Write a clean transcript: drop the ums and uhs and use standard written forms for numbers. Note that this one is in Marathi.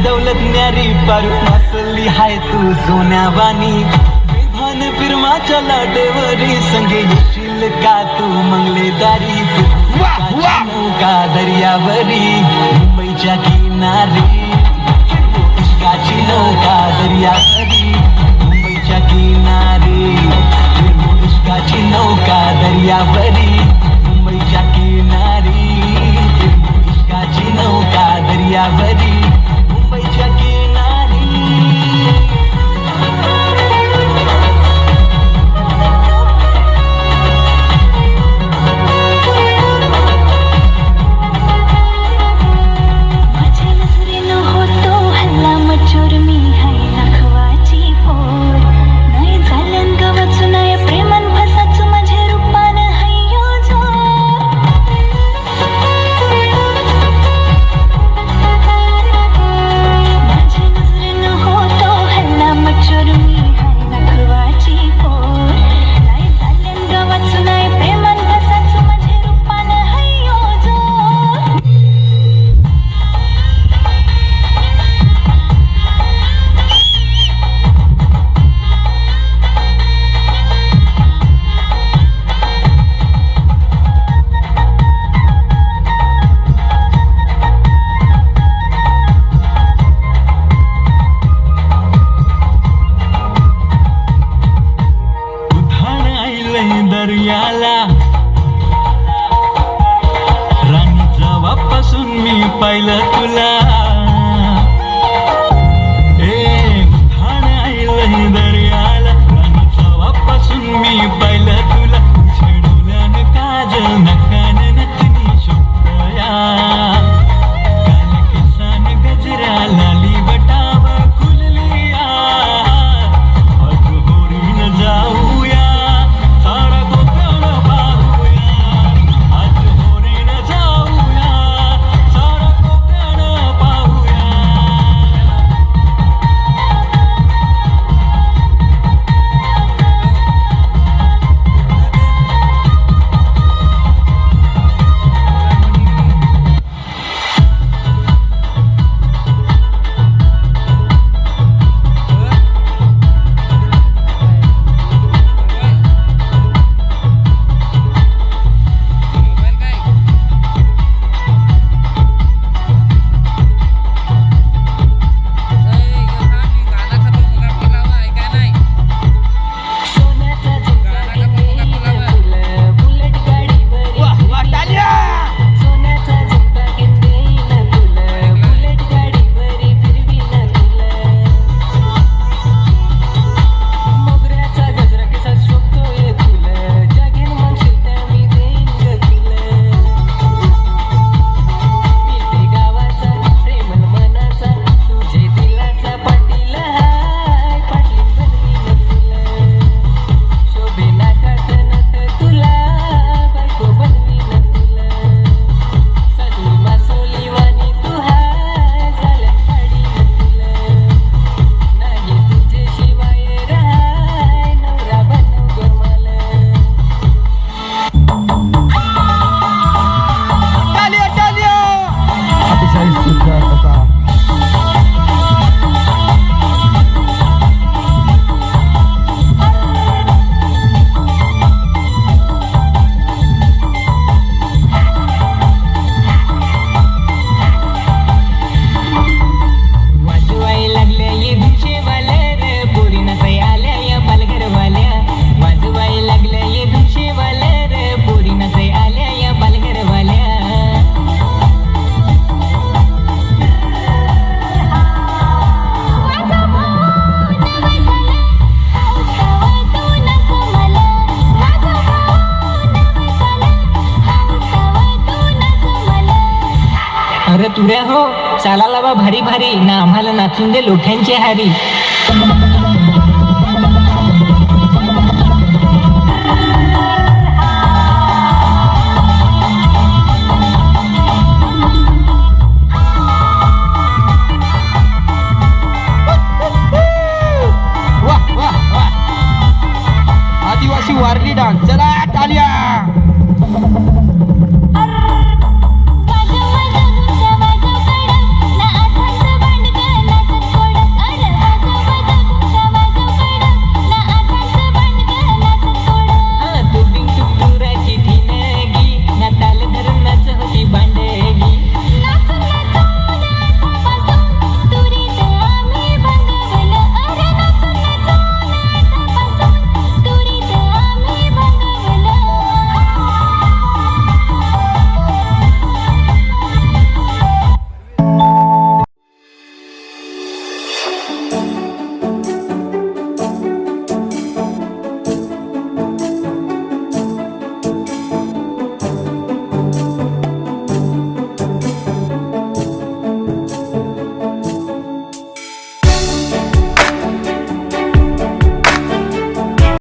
दौलत न्यारी पारू असली हाय तू सोन्यावानी विधान फिरमाच्या लाटेवरी संगे येशील का तू मंगलेदारी नौका दर्यावरी मुंबईच्या किनारी इश्काची नौका दर्यावरी मुंबईच्या किनारी इश्काची नौका दर्यावरी मुंबईच्या किनारी इश्काची नौका दर्यावरी मुंबईच्या किनारी माझ्या नजरेनं होतो हल्ला मचोर मी हाय दाखवाची पोर नाही झाल्यान गवचू नाही प्रेमान फसाचू माझ्या रूपान हय्यो जोर माझ्या नजरेनं होतो हल्ला मचोर मी हाय दाखवाची पोर नाही झाल्यान गवचू नाही प्रेमान फसाचू माझ्या रूपान हय्यो जोर उधाण आईलंय दर्याला राणी जेव्हापासून मी पाहिलं तुला उधाण आईलंय दर्याला राणी जेव्हापासून मी पाहिलं तुला छेडवल्यान काजल नकान नथनी शोभतया काल केसान गजरा लाली बटाव खुललिया आज होरीन जाऊया सारा कोकण पाहूया आज होरीन जाऊया सारा कोकण पाहूया सोन्याचा झुमका घेईन तुला बुलेट गाडीवरी सोन्याचा झुमका घेईन तुला बुलेट गाडीवरी फिरवीन तुला मोगऱ्याचा गजरा केसात शोभतोय तुला जागेन म्हणशील त्या मी देईन ग तुला मी ते गावाचा प्रेमल मनाचा तुझे दिलाचा पाटील हाय पाटली बनवीन तुला शोभे नाकात नथ तुला बायको बनवीन तुला सजनी मासोली वाणी तू हाय झाल्या पाडीन तुला नाही तुझे शिवाय राय नवरा बनव ग मला अतिशय सुंदर असा वाजवाय लागल्या ये भिशेवाल्या रे पोरीनं काही आल्या या पालघरवाल्या वाजवाय लागल्या ये भिशेवाल्या रे पोरीनं काही आल्या या पालघरवाल्या अरे तुऱ्या हो चाला लावा भारी भारी ना आम्हाला नाचून दे लोठ्यांची हारी